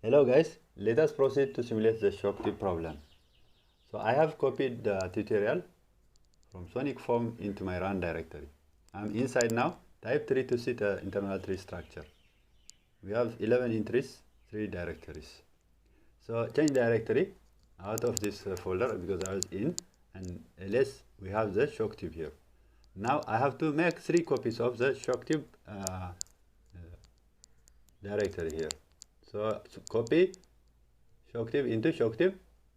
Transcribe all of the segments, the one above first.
Hello guys, let us proceed to simulate the ShockTube problem. So I have copied the tutorial from ShockTube into my run directory. I'm inside now. Type 3 to see the internal tree structure. We have 11 entries, 3 directories. So change directory out of this folder because I was in, and ls we have the ShockTube here. Now I have to make 3 copies of the ShockTube directory here. So copy ShockTube into ShockTube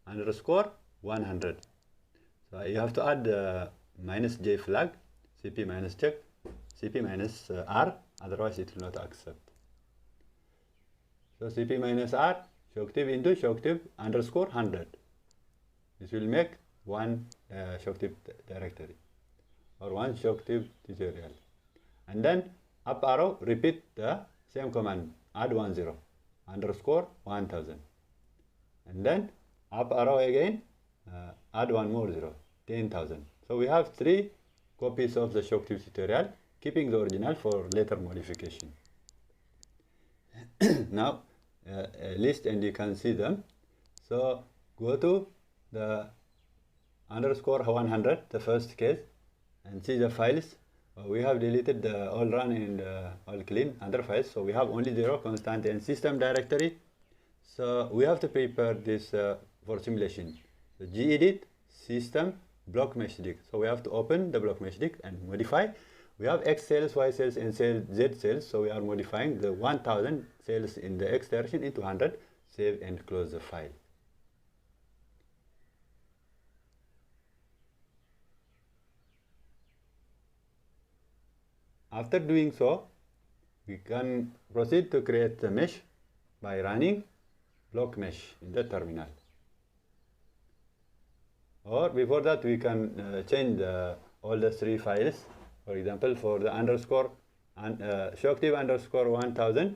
underscore 100. So you have to add the -j flag, cp minus check, cp minus r, otherwise it will not accept. So cp minus r, ShockTube into ShockTube underscore 100. This will make one ShockTube directory or one ShockTube tutorial. And then up arrow, repeat the same command, add 10 underscore 1000. And then up arrow again, add one more 0, 10,000. So we have 3 copies of the ShockTube tutorial, keeping the original for later modification. Now list and you can see them. So go to the underscore 100, the first case, and see the files. We have deleted the all run and all clean other files, so we have only 0, constant, and system directory. So we have to prepare this for simulation. So gedit system block mesh dict. So we have to open the block mesh dict and modify. We have X cells, Y cells, and Z cells. So we are modifying the 1000 cells in the X direction into 100. Save and close the file. After doing so, we can proceed to create the mesh by running block mesh in the terminal. Or before that, we can change all the 3 files. For example, for the underscore and ShockTube underscore 1000,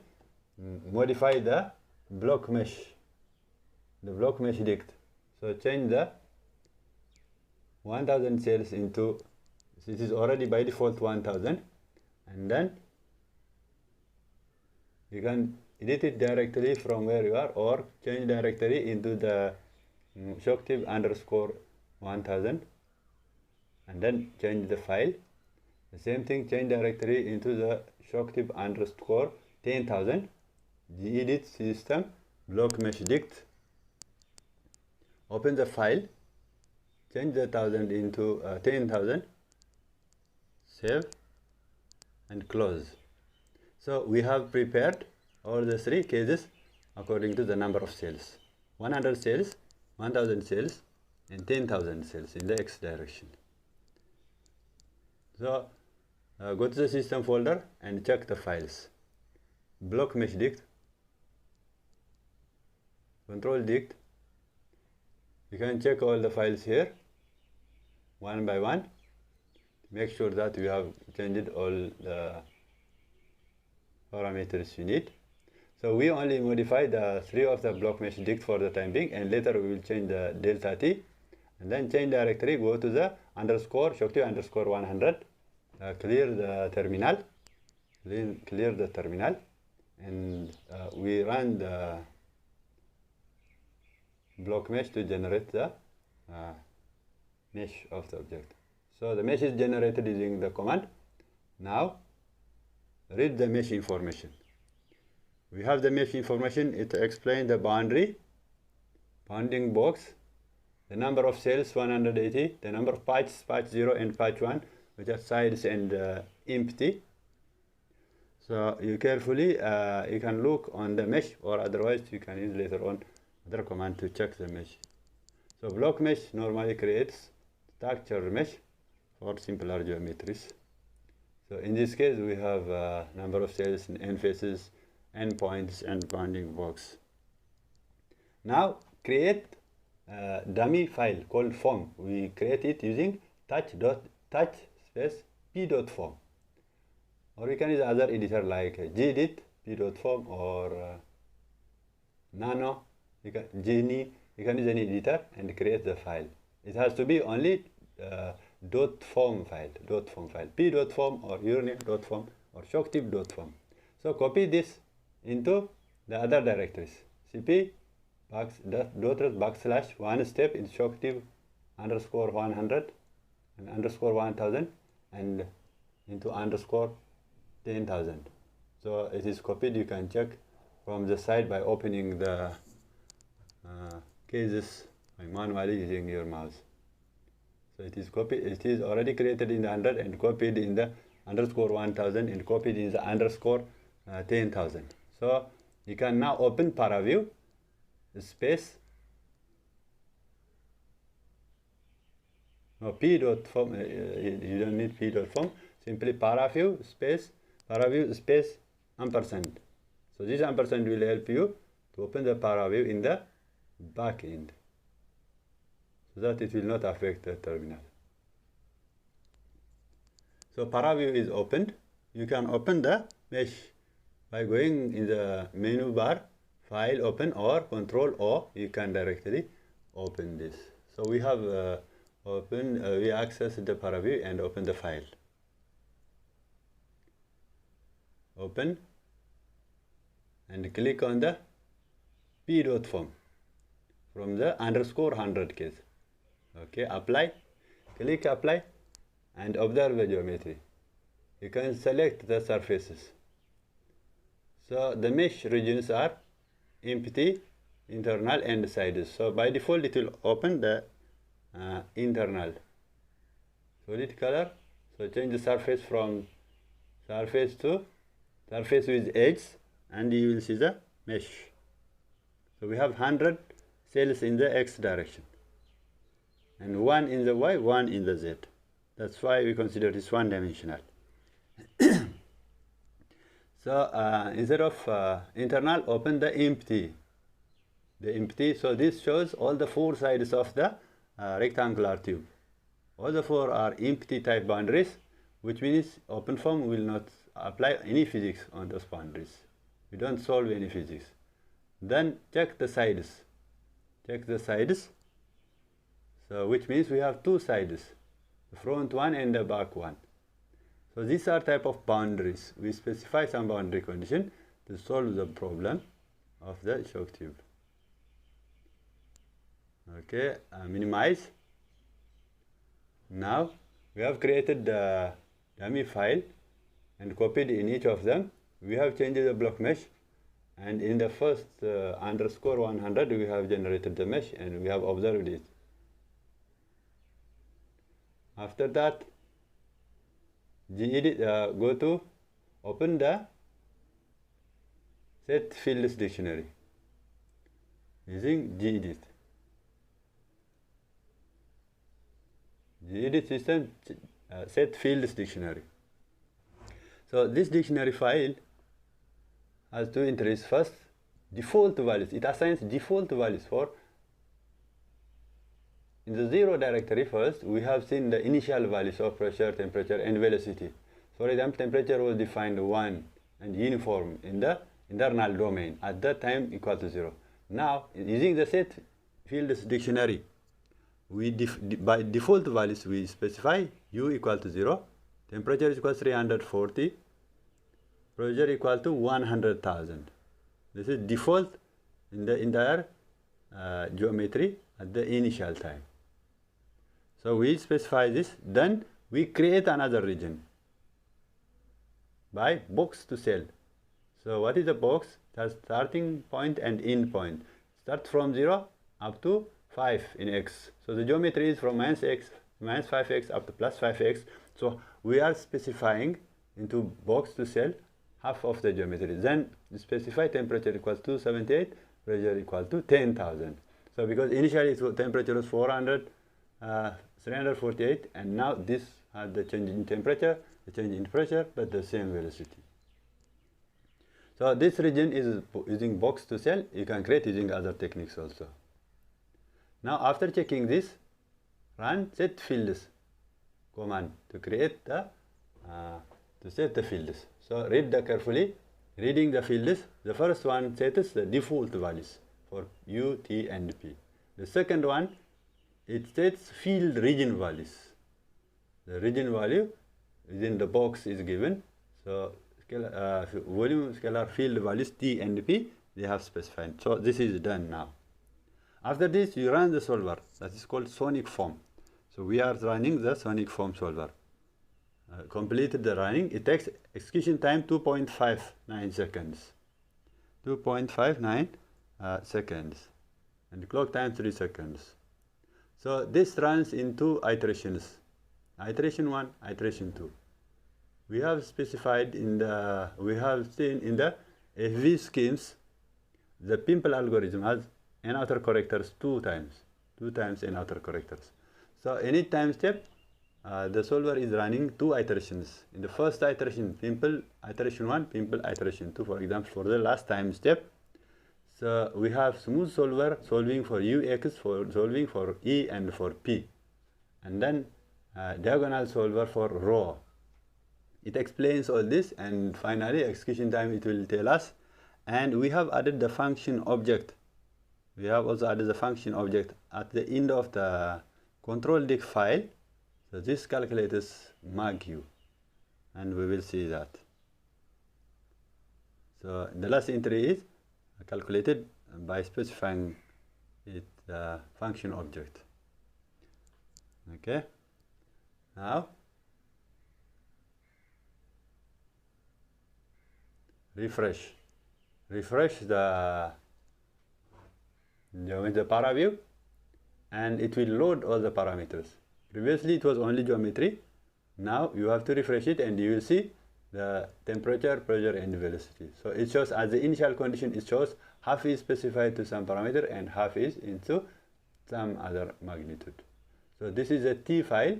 modify the block mesh dict. So change the 1000 cells into, this is already by default 1000, and then you can edit it directly from where you are, or change directory into the ShockTube underscore 1000, and then change the file. The same thing, change directory into the ShockTube underscore 10,000, gedit system block mesh dict. Open the file, change the 1000 into 10,000, save and close. So we have prepared all the 3 cases according to the number of cells: 100 cells, 1000 cells, and 10,000 cells in the X direction. So go to the system folder and check the files. Block mesh dict, control dict. You can check all the files here one by one. Make sure that you have changed all the parameters you need. So we only modify the 3 of the block mesh dict for the time being, and later we will change the delta t, and then change directory, go to the underscore ShockTube underscore 100, clear the terminal, and we run the block mesh to generate the mesh of the object. So the mesh is generated using the command. Now read the mesh information. We have the mesh information. It explains the boundary, bounding box, the number of cells 180, the number of patches, patch 0 and patch 1, which are sides and empty. So you carefully you can look on the mesh, or otherwise you can use later on other command to check the mesh. So block mesh normally creates structure mesh for simpler geometries. So in this case, we have number of cells, end faces, endpoints, and bounding box. Now create a dummy file called form. We create it using touch space p.form, or you can use other editor like gedit p.form or nano, genie. You can use any editor and create the file. It has to be only .form file, p.form or uriname.form or ShockTube.form. So copy this into the other directories. cp // one step in ShockTube underscore 100 and underscore 1000 and into underscore 10,000. So it is copied. You can check from the side by opening the cases manually using your mouse. So it is copied. It is already created in the 100 and copied in the underscore 1000 and copied in the underscore 10,000. So you can now open ParaView space p.form. You don't need p.form. Simply ParaView space ampersand. So this ampersand will help you to open the ParaView in the back end, so that it will not affect the terminal. So ParaView is opened. You can open the mesh by going in the menu bar, File, Open, or Control O. You can directly open this. So we have we access the ParaView and open the file. Open and click on the p.form from the underscore 100 case. Okay, apply. Click apply and observe the geometry. You can select the surfaces. So the mesh regions are empty, internal and sides. So by default it will open the internal. Solid color. So change the surface from surface to surface with edge and you will see the mesh. So we have 100 cells in the X direction and 1 in the Y, 1 in the Z. That's why we consider this one-dimensional. So instead of internal, open the empty. So this shows all the 4 sides of the rectangular tube. All the 4 are empty type boundaries, which means OpenFOAM will not apply any physics on those boundaries. We don't solve any physics. Then check the sides. Check the sides. So which means we have 2 sides, the front one and the back one. So these are type of boundaries. We specify some boundary condition to solve the problem of the ShockTube. Okay, minimize. Now we have created the dummy file and copied in each of them. We have changed the block mesh, and in the first underscore 100 we have generated the mesh and we have observed it. After that, gedit, go to open the set fields dictionary using gedit. Gedit system set fields dictionary. So this dictionary file has 2 entries. First, default values. It assigns default values for. In the 0 directory first, we have seen the initial values of pressure, temperature, and velocity. For example, temperature was defined 1 and uniform in the internal domain. At that time, equal to 0. Now, using the set fields dictionary, we by default values we specify U equal to 0, temperature is equal to 340, pressure equal to 100,000. This is default in the entire geometry at the initial time. So we specify this, then we create another region by box to cell. So what is the box? It has starting point and end point. Start from 0 up to 5 in X. So the geometry is from minus 5x up to plus 5x. So we are specifying into box to cell half of the geometry. Then we specify temperature equals to 278, pressure equal to 10,000. So because initially temperature was 348, and now this has the change in temperature, the change in pressure, but the same velocity. So this region is using box to cell. You can create using other techniques also. Now after checking this, run set fields command to create the to set the fields. So read carefully. Reading the fields, the first one sets the default values for U, T, and P. The second one, it sets field region values. The region value within the box is given. So volume scalar field values T and P, they have specified. So this is done now. After this, you run the solver. That is called ShockTube. So we are running the ShockTube solver. Completed the running. It takes execution time 2.59 seconds. 2.59 seconds. And clock time 3 seconds. So this runs in 2 iterations. Iteration 1, iteration 2. We have specified in the, we have seen in the FV schemes, the pimple algorithm has n outer correctors 2 times n outer correctors. So any time step, the solver is running 2 iterations. In the first iteration, pimple iteration 1, pimple iteration 2, for example, for the last time step. So we have smooth solver solving for UX, for solving for E and for P. And then diagonal solver for row. It explains all this, and finally execution time it will tell us. And we have added the function object. We have also added the function object at the end of the control dict file. So this calculates MAGU, and we will see that. So the last entry is calculated by specifying it function object. Okay. Now refresh the para view, and it will load all the parameters. Previously it was only geometry. Now you have to refresh it, and you will see the temperature, pressure, and velocity. So it shows as the initial condition, it shows half is specified to some parameter and half is into some other magnitude. So this is a T file.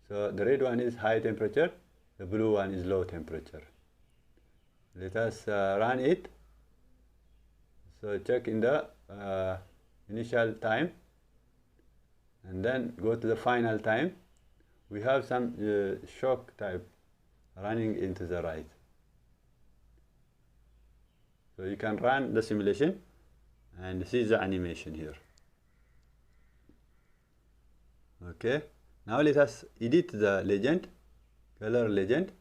So the red one is high temperature, the blue one is low temperature. Let us run it. So check in the initial time, and then go to the final time. We have some shock type running into the right. So you can run the simulation and see the animation here. Okay, now let us edit the legend, color legend.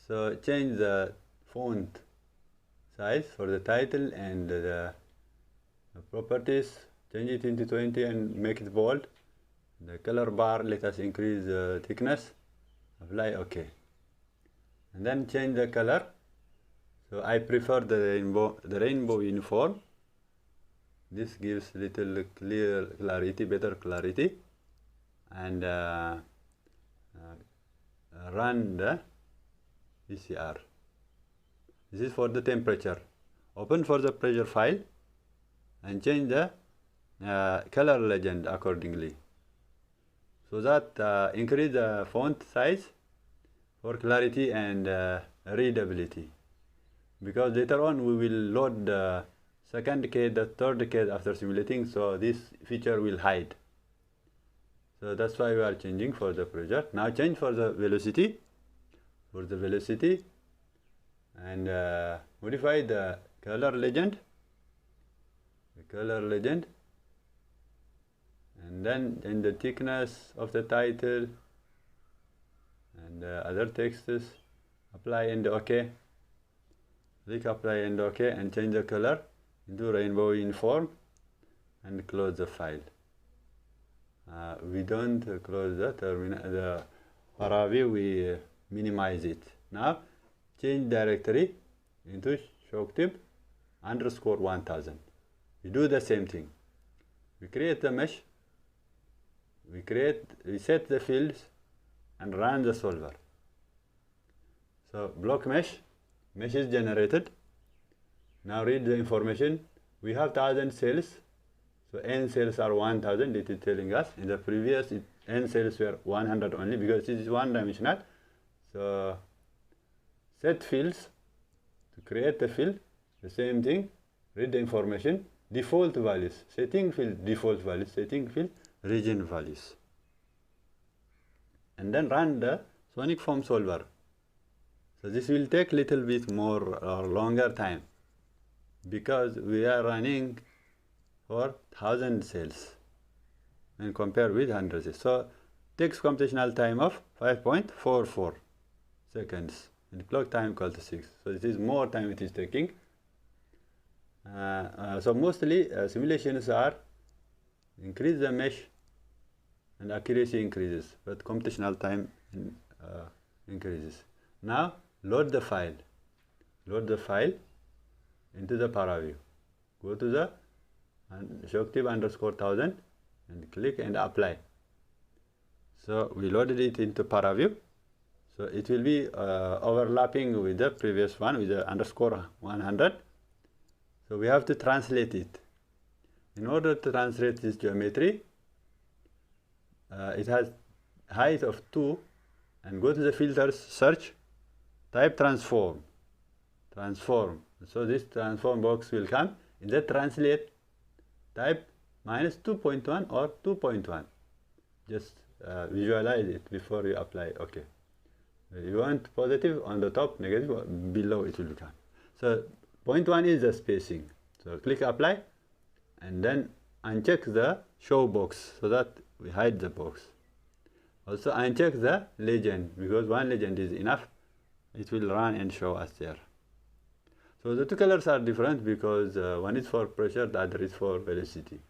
So change the font size for the title and the properties. Change it into 20 and make it bold. The color bar, let us increase the thickness. Apply OK. And then change the color. So I prefer the rainbow uniform. This gives little clarity, better clarity. And run the PCR. This is for the temperature. Open for the pressure file and change the color legend accordingly. So that increase the font size for clarity and readability. Because later on we will load the second case, the third case after simulating, so this feature will hide. So that's why we are changing for the pressure. Now change for the velocity. For the velocity, and modify the color legend. And then in the thickness of the title and other texts. Apply and OK. Click apply and OK, and change the color into rainbow uniform and close the file. We don't close the terminal, the para view, we minimize it. Now change directory into ShockTube _1000. We do the same thing. We create the mesh, we set the fields and run the solver. So block mesh is generated. Now read the information. We have 1000 cells, so n cells are 1000. It is telling us. In the previous n cells were 100 only, because it is one dimensional. So set fields. To create the field, the same thing. Read the information. Default values. Setting field default values. Setting field region values. And then run the ShockTube solver. So this will take little bit more or longer time, because we are running for 1000 cells and compare with 100 cells. So takes computational time of 5.44 seconds and clock time equal to 6. So this is more time it is taking So mostly simulations are increase the mesh and accuracy increases, but computational time increases. Now load the file. Load the file into the paraview. Go to the ShockTube _1000 and click and apply. So we loaded it into paraview. So it will be overlapping with the previous one with the _100. So we have to translate it. In order to translate this geometry, it has height of 2, and go to the filters, search, type transform. Transform. So this transform box will come. In the translate, type -2.1 or 2.1. Just visualize it before you apply. Okay. You want positive on the top, negative below it will come. So 0.1 is the spacing. So click apply and then uncheck the show box so that we hide the box. Also uncheck the legend because one legend is enough. It will run and show us there. So the two colors are different because one is for pressure, the other is for velocity.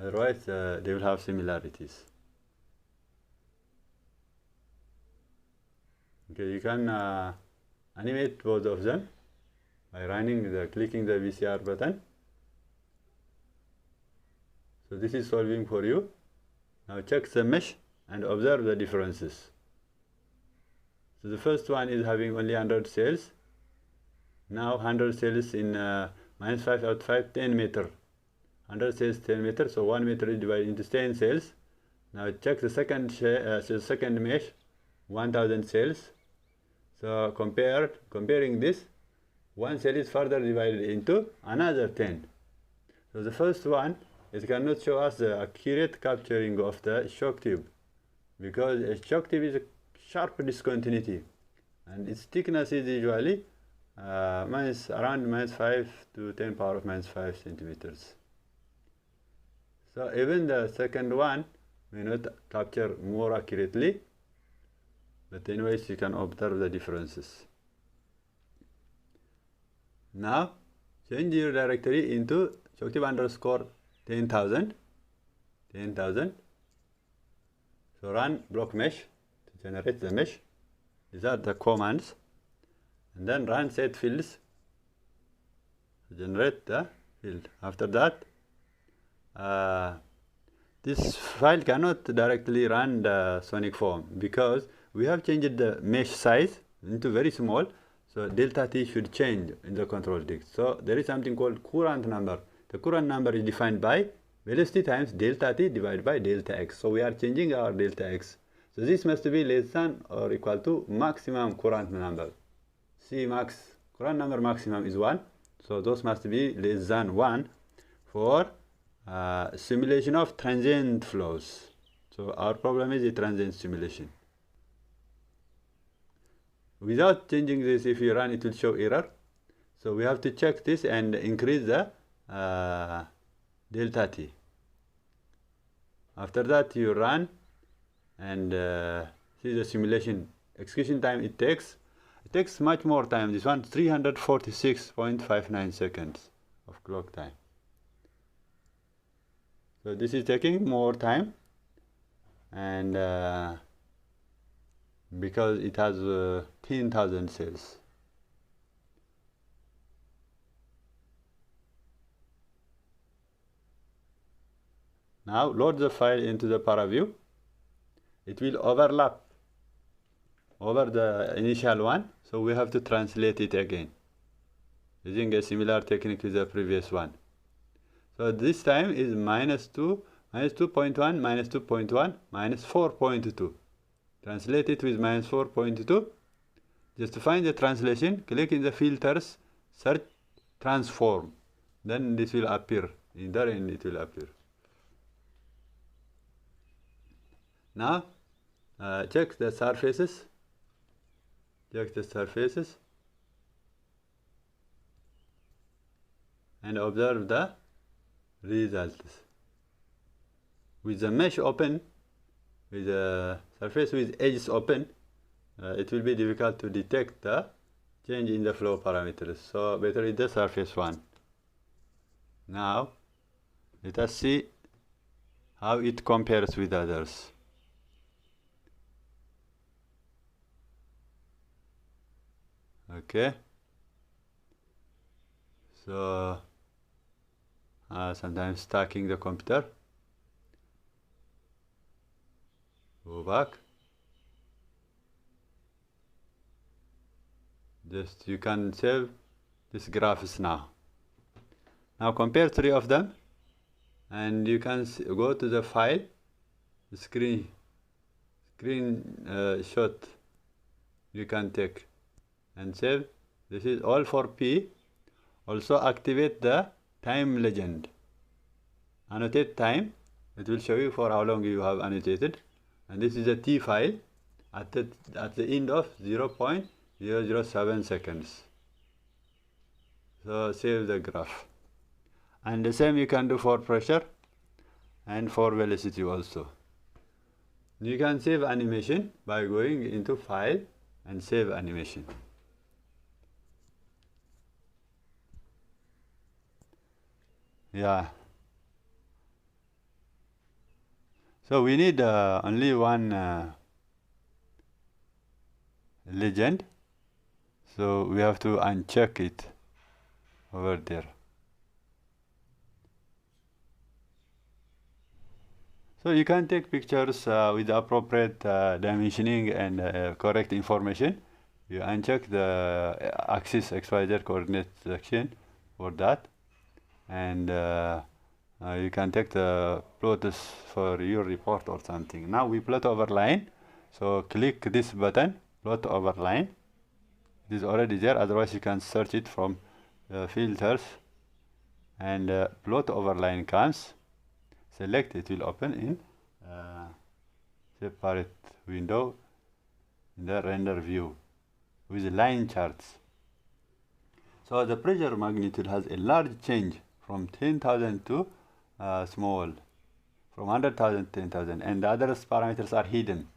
Otherwise they will have similarities. Okay, you can animate both of them by clicking the VCR button. So this is solving for you. Now check the mesh and observe the differences. So the first one is having only 100 cells. Now 100 cells in -5 out 5, 10 meter. 100 cells, 10 meters. So 1 meter is divided into 10 cells. Now check the second mesh, 1000 cells. So comparing this, one cell is further divided into another 10. So the first one, it cannot show us the accurate capturing of the shock tube because a shock tube is a sharp discontinuity and its thickness is usually around -5 to 10 power of -5 centimeters. So even the second one may not capture more accurately, but anyways you can observe the differences. Now change your directory into ShockTube _10,000. So run block mesh to generate the mesh. These are the commands. And then run set fields to generate the field. After that, this file cannot directly run the sonic form because we have changed the mesh size into very small. So delta T should change in the control disk. So there is something called courant number. The courant number is defined by velocity times delta T divided by delta X. So we are changing our delta X. So this must be less than or equal to maximum courant number. C max, courant number maximum is 1. So those must be less than 1 for simulation of transient flows. So our problem is a transient simulation. Without changing this, if you run, it will show error. So we have to check this and increase the delta T. After that, you run and see the simulation execution time it takes. It takes much more time. This one 346.59 seconds of clock time. So this is taking more time, and because it has 10,000 cells. Now load the file into the paraview. It will overlap over the initial one, so we have to translate it again using a similar technique to the previous one. So this time is -2, -2.1, -2.1, -4.2. Translate it with -4.2. Just to find the translation, click in the filters, search transform. Then this will appear. In there and it will appear. Now check the surfaces. Check the surfaces and observe the results. With the mesh open, with the surface with edges open, it will be difficult to detect the change in the flow parameters. So better is the surface one. Now let us see how it compares with others. Okay, so sometimes stacking the computer. Go back. Just you can save this graphs now. Now compare three of them, and you can go to the file, screen shot. You can take and save. This is all for P. Also activate the time legend. Annotate time. It will show you for how long you have annotated. And this is a T file at the end of 0.007 seconds. So save the graph. And the same you can do for pressure and for velocity also. You can save animation by going into file and save animation. Yeah. So we need only one legend. So we have to uncheck it over there. So you can take pictures with the appropriate dimensioning and correct information. You uncheck the axis XYZ coordinate section for that, and you can take the plots for your report or something. Now we plot over line. So click this button, plot over line. It is already there. Otherwise you can search it from filters, and plot over line comes. Select, it will open in separate window in the render view with line charts. So the pressure magnitude has a large change from 10,000 to small, from 100,000 to 10,000, and the other parameters are hidden.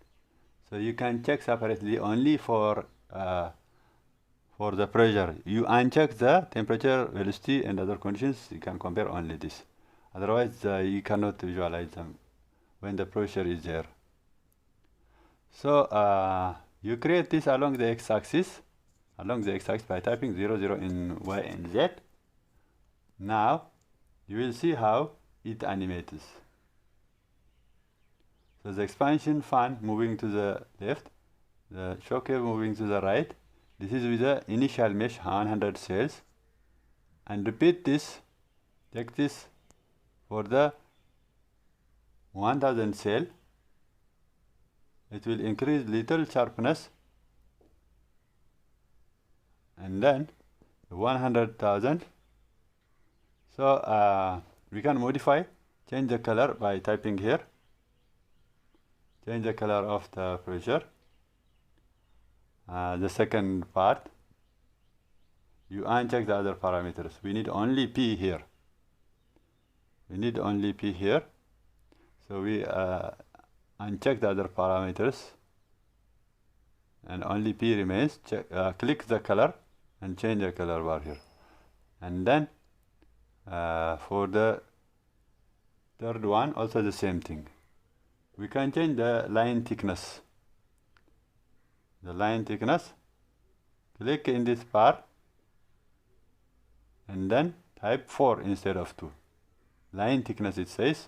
So you can check separately only for the pressure. You uncheck the temperature, velocity, and other conditions. You can compare only this. Otherwise, you cannot visualize them when the pressure is there. So you create this along the x-axis, by typing 0, 0 in y and z. Now you will see how it animates. So the expansion fan moving to the left, the ShockTube moving to the right. This is with the initial mesh 100 cells, and repeat this. Take this for the 1000 cell. It will increase little sharpness, and then 100,000. So we can modify, change the color by typing here. Change the color of the pressure. The second part, you uncheck the other parameters. We need only P here. So we uncheck the other parameters, and only P remains. Click the color and change the color bar here. And then for the third one, also the same thing. We can change the line thickness. Click in this bar, and then type 4 instead of 2. Line thickness, it says.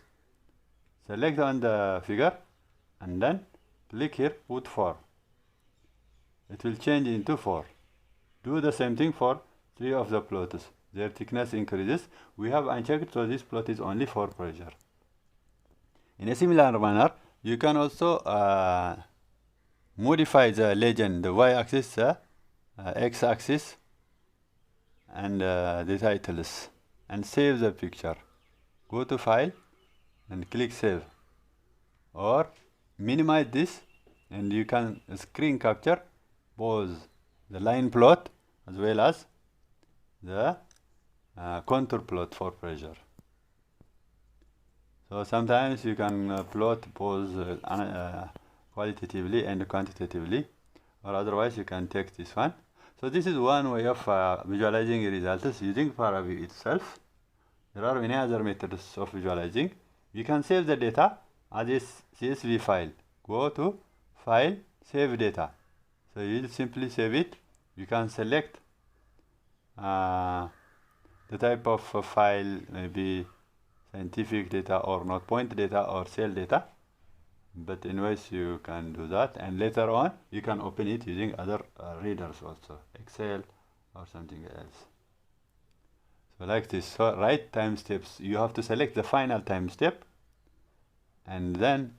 Select on the figure, and then click here, put 4. It will change into 4. Do the same thing for 3 of the plots. Their thickness increases. We have unchecked, so this plot is only for pressure. In a similar manner, you can also modify the legend, the y-axis, x-axis, and the titles, and save the picture. Go to File and click Save, or minimize this, and you can screen capture both the line plot as well as the contour plot for pressure. So sometimes you can plot both qualitatively and quantitatively, or otherwise you can take this one. So this is one way of visualizing results using ParaView itself. There are many other methods of visualizing. You can save the data as a CSV file. Go to File, Save Data. So you will simply save it. You can select the type of file, maybe scientific data or not, point data or cell data. But anyways, you can do that, and later on you can open it using other readers also, Excel or something else. So like this. So write time steps. You have to select the final time step, and then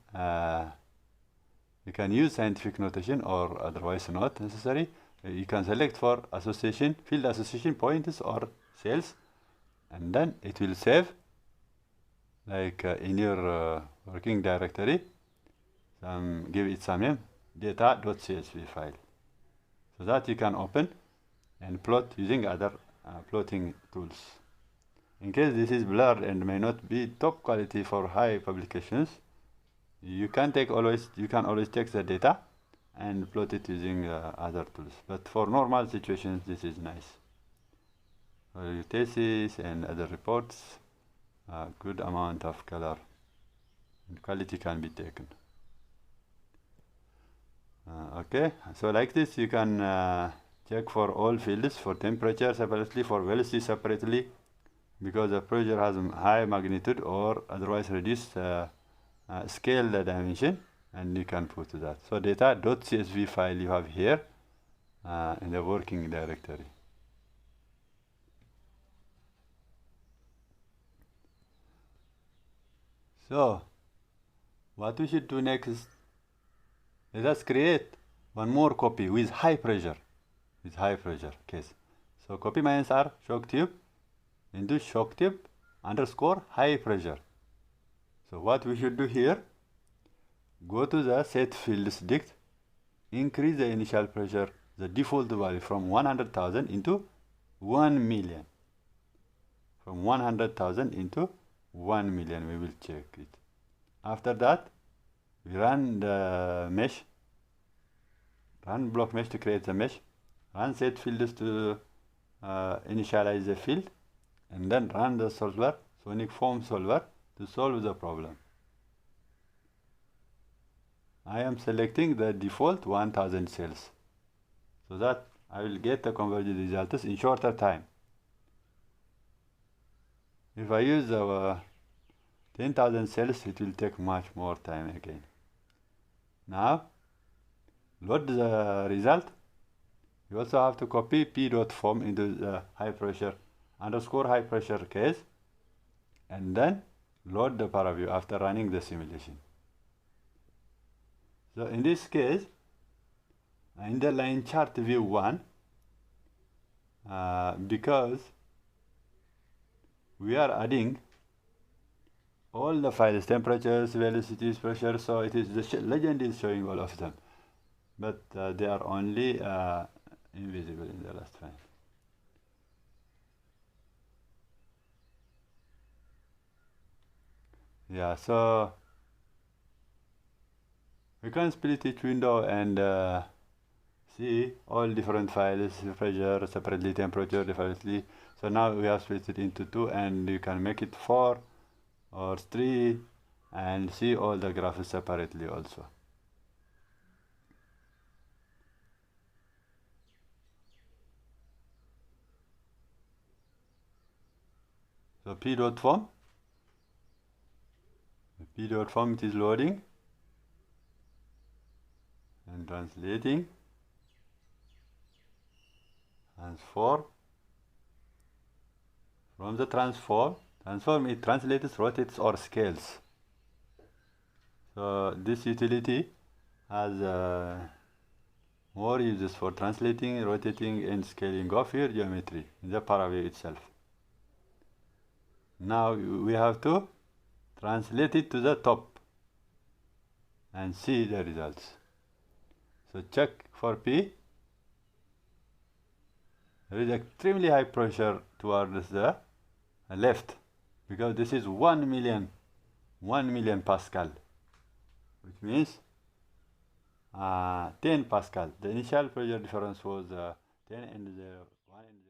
you can use scientific notation or otherwise not necessary. You can select for association, field association points or cells, and then it will save like in your working directory. Give it some name, data.csv file, so that you can open and plot using other plotting tools. In case this is blurred and may not be top quality for high publications, you can always take the data and plot it using other tools. But for normal situations, this is nice. For your thesis and other reports, a good amount of color and quality can be taken. Okay, so like this you can check for all fields, for temperature separately, for velocity separately, because the pressure has high magnitude or otherwise reduced scale the dimension, and you can put that. So data.csv file you have here in the working directory. So what we should do next is, let us create one more copy with high pressure case. So copy my answer ShockTube into ShockTube _ high pressure. So what we should do here, go to the set fields dict, increase the initial pressure, the default value from 100,000 into 1 million. From 100,000 into 1 million, we will check it. After that, we run the mesh, run block mesh to create the mesh, run set fields to initialize the field, and then run the solver, sonic foam solver, to solve the problem. I am selecting the default 1000 cells, so that I will get the converged results in shorter time. If I use 10,000 cells, it will take much more time again. Now, load the result. You also have to copy p.foam into the high pressure case, and then load the ParaView after running the simulation. So in this case, in the line chart view 1, because we are adding all the files, temperatures, velocities, pressure, so it is the legend is showing all of them, but they are only invisible in the last file. Yeah, so we can split each window and see all different files, pressure separately, temperature differently. So now we have split it into 2, and you can make it 4 or 3 and see all the graphs separately also. So p.foam, it is loading and translating, transform. From the transform it translates, rotates, or scales. So this utility has more uses for translating, rotating, and scaling of your geometry in the ParaView itself. Now we have to translate it to the top and see the results. So check for P. There is extremely high pressure towards the left, because this is 1 million Pascal, which means 10 Pascal. The initial pressure difference was 10 and 0, 1 and